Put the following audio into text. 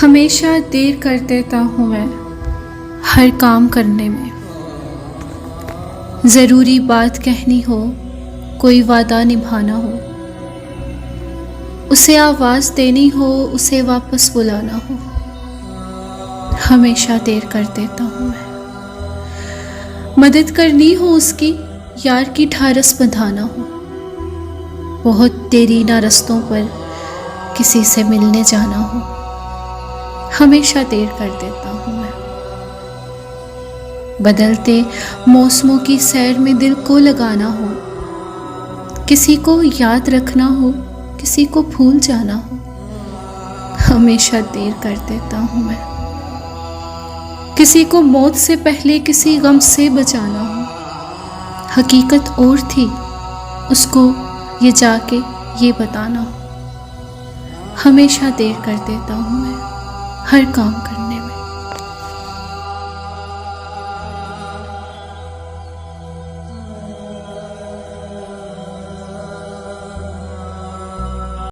हमेशा देर कर देता हूँ मैं हर काम करने में। ज़रूरी बात कहनी हो, कोई वादा निभाना हो, उसे आवाज़ देनी हो, उसे वापस बुलाना हो, हमेशा देर कर देता हूँ मैं। मदद करनी हो उसकी, यार की ढारस बंधाना हो, बहुत देरी ना रस्तों पर किसी से मिलने जाना हो, हमेशा देर कर देता हूँ मैं। बदलते मौसमों की सैर में दिल को लगाना हो, किसी को याद रखना हो, किसी को भूल जाना हो, हमेशा देर कर देता हूँ मैं। किसी को मौत से पहले किसी गम से बचाना हो, हकीकत और थी उसको ये जाके ये बताना हो, हमेशा देर कर देता हूँ मैं हर काम करने